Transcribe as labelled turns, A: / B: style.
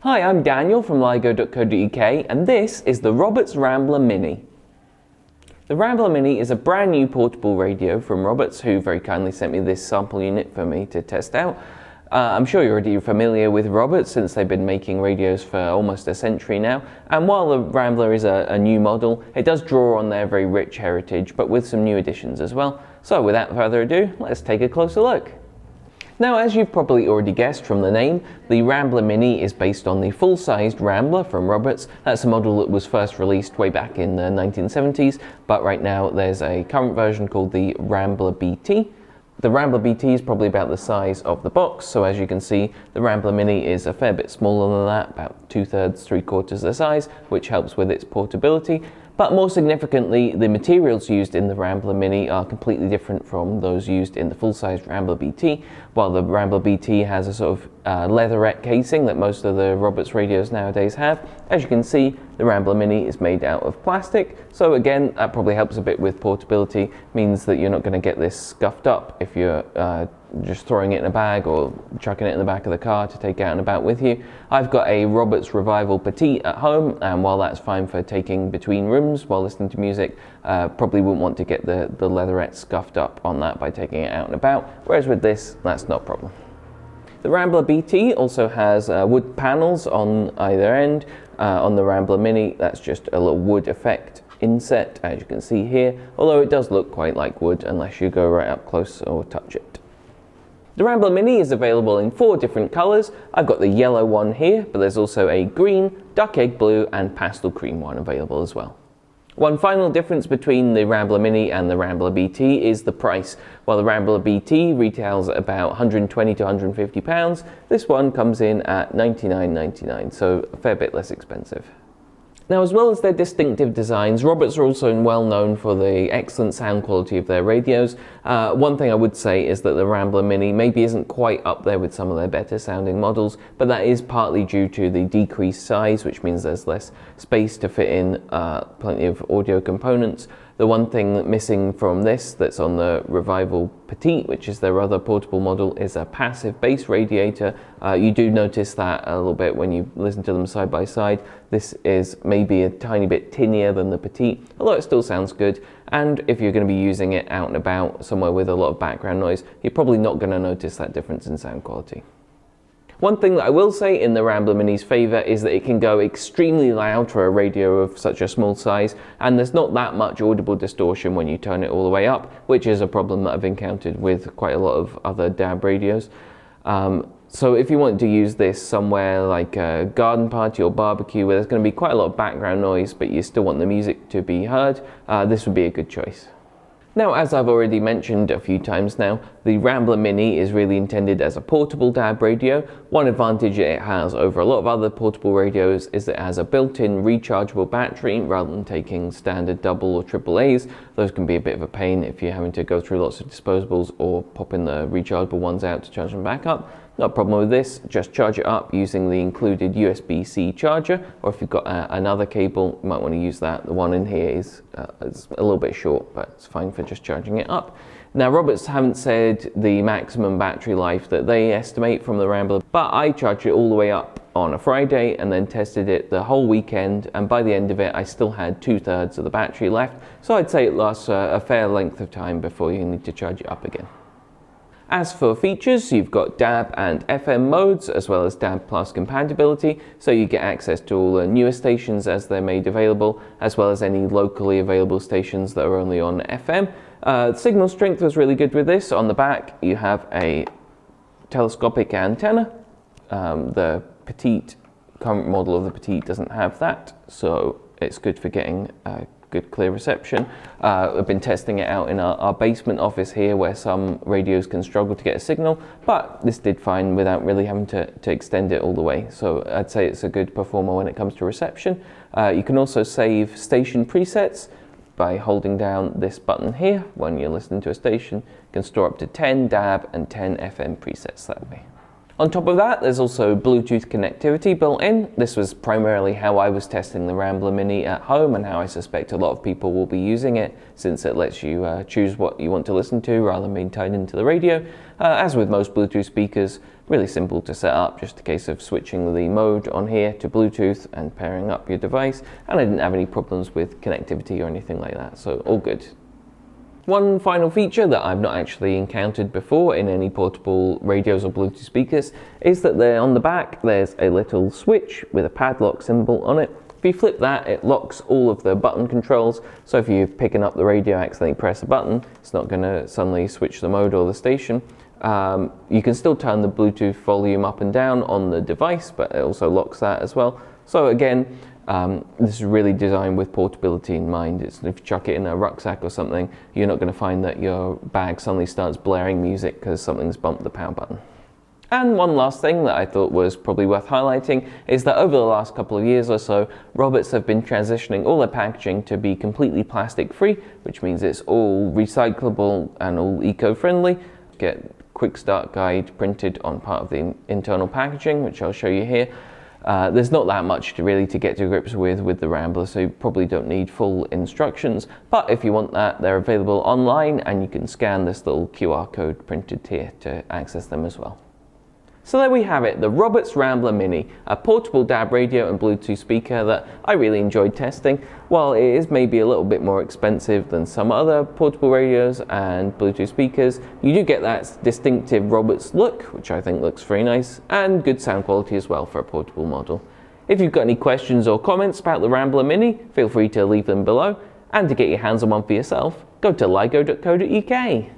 A: Hi, I'm Daniel from ligo.co.uk and this is the Roberts Rambler Mini. The Rambler Mini is a brand new portable radio from Roberts, who very kindly sent me this sample unit for me to test out. I'm sure you're already familiar with Roberts since they've been making radios for almost a century now, and while the Rambler is a new model, it does draw on their very rich heritage, but with some new additions as well. So without further ado, let's take a closer look. Now, as you've probably already guessed from the name, the Rambler Mini is based on the full-sized Rambler from Roberts. That's a model that was first released way back in the 1970s, but right now there's a current version called the Rambler BT. The Rambler BT is probably about the size of the box, so as you can see, the Rambler Mini is a fair bit smaller than that, about 2/3, 3/4 the size, which helps with its portability. But more significantly, the materials used in the Rambler Mini are completely different from those used in the full-size Rambler BT. While the Rambler BT has a sort of leatherette casing that most of the Roberts radios nowadays have, as you can see, the Rambler Mini is made out of plastic. So again, that probably helps a bit with portability, means that you're not going to get this scuffed up if you're just throwing it in a bag or chucking it in the back of the car to take out and about with you. I've got a Roberts Revival Petite at home, and while that's fine for taking between rooms while listening to music, probably wouldn't want to get the leatherette scuffed up on that by taking it out and about, whereas with this, that's not a problem. The Rambler BT also has wood panels on either end. On the Rambler Mini, that's just a little wood effect inset, as you can see here, although it does look quite like wood unless you go right up close or touch it. The Rambler Mini is available in 4 different colours. I've got the yellow one here, but there's also a green, duck egg blue and pastel cream one available as well. One final difference between the Rambler Mini and the Rambler BT is the price. While the Rambler BT retails at about £120 to £150, this one comes in at $99.99, so a fair bit less expensive. Now, as well as their distinctive designs, Roberts are also well known for the excellent sound quality of their radios. One thing I would say is that the Rambler Mini maybe isn't quite up there with some of their better sounding models, but that is partly due to the decreased size, which means there's less space to fit in plenty of audio components. The one thing missing from this that's on the Revival Petite, which is their other portable model, is a passive bass radiator. You do notice that a little bit when you listen to them side by side. This is maybe a tiny bit tinnier than the Petite, although it still sounds good. And if you're going to be using it out and about somewhere with a lot of background noise, you're probably not going to notice that difference in sound quality. One thing that I will say in the Rambler Mini's favour is that it can go extremely loud for a radio of such a small size, and there's not that much audible distortion when you turn it all the way up, which is a problem that I've encountered with quite a lot of other DAB radios. So if you want to use this somewhere like a garden party or barbecue where there's going to be quite a lot of background noise but you still want the music to be heard, this would be a good choice. Now, as I've already mentioned a few times now, the Rambler Mini is really intended as a portable DAB radio. One advantage it has over a lot of other portable radios is that it has a built-in rechargeable battery rather than taking standard double or triple A's. Those can be a bit of a pain if you're having to go through lots of disposables or popping the rechargeable ones out to charge them back up. Not a problem with this, just charge it up using the included USB-C charger, or if you've got another cable, you might want to use that. The one in here is a little bit short, but it's fine for just charging it up. Now, Roberts haven't said the maximum battery life that they estimate from the Rambler, but I charged it all the way up on a Friday and then tested it the whole weekend, and by the end of it I still had 2/3 of the battery left, so I'd say it lasts a fair length of time before you need to charge it up again. As for features, you've got DAB and FM modes, as well as DAB Plus compatibility, so you get access to all the newer stations as they're made available, as well as any locally available stations that are only on FM. Signal strength was really good with this. On the back, you have a telescopic antenna. The Petite, current model of the Petite doesn't have that, so it's good for getting good clear reception. I've been testing it out in our basement office here where some radios can struggle to get a signal, but this did fine without really having to extend it all the way. So I'd say it's a good performer when it comes to reception. You can also save station presets by holding down this button here. When you're listening to a station, you can store up to 10 DAB and 10 FM presets that way. On top of that, there's also Bluetooth connectivity built in. This was primarily how I was testing the Rambler Mini at home and how I suspect a lot of people will be using it, since it lets you choose what you want to listen to rather than being tied into the radio. As with most Bluetooth speakers, Really simple to set up, just a case of switching the mode on here to Bluetooth and pairing up your device, and I didn't have any problems with connectivity or anything like that, so all good. One final feature that I've not actually encountered before in any portable radios or Bluetooth speakers is that on the back there's a little switch with a padlock symbol on it. If you flip that, it locks all of the button controls, so if you're picking up the radio and accidentally press a button, it's not going to suddenly switch the mode or the station. You can still turn the Bluetooth volume up and down on the device, but it also locks that as well. So again, this is really designed with portability in mind. If you chuck it in a rucksack or something, you're not going to find that your bag suddenly starts blaring music because something's bumped the power button. And one last thing that I thought was probably worth highlighting is that over the last couple of years or so, Roberts have been transitioning all their packaging to be completely plastic free, which means it's all recyclable and all eco-friendly. Get quick start guide printed on part of the internal packaging, which I'll show you here. There's not that much to get to grips with the Rambler, so you probably don't need full instructions, but if you want that, they're available online and you can scan this little QR code printed here to access them as well. So there we have it, the Roberts Rambler Mini, a portable DAB radio and Bluetooth speaker that I really enjoyed testing. While it is maybe a little bit more expensive than some other portable radios and Bluetooth speakers, you do get that distinctive Roberts look, which I think looks very nice, and good sound quality as well for a portable model. If you've got any questions or comments about the Rambler Mini, feel free to leave them below, and to get your hands on one for yourself, go to ligo.co.uk.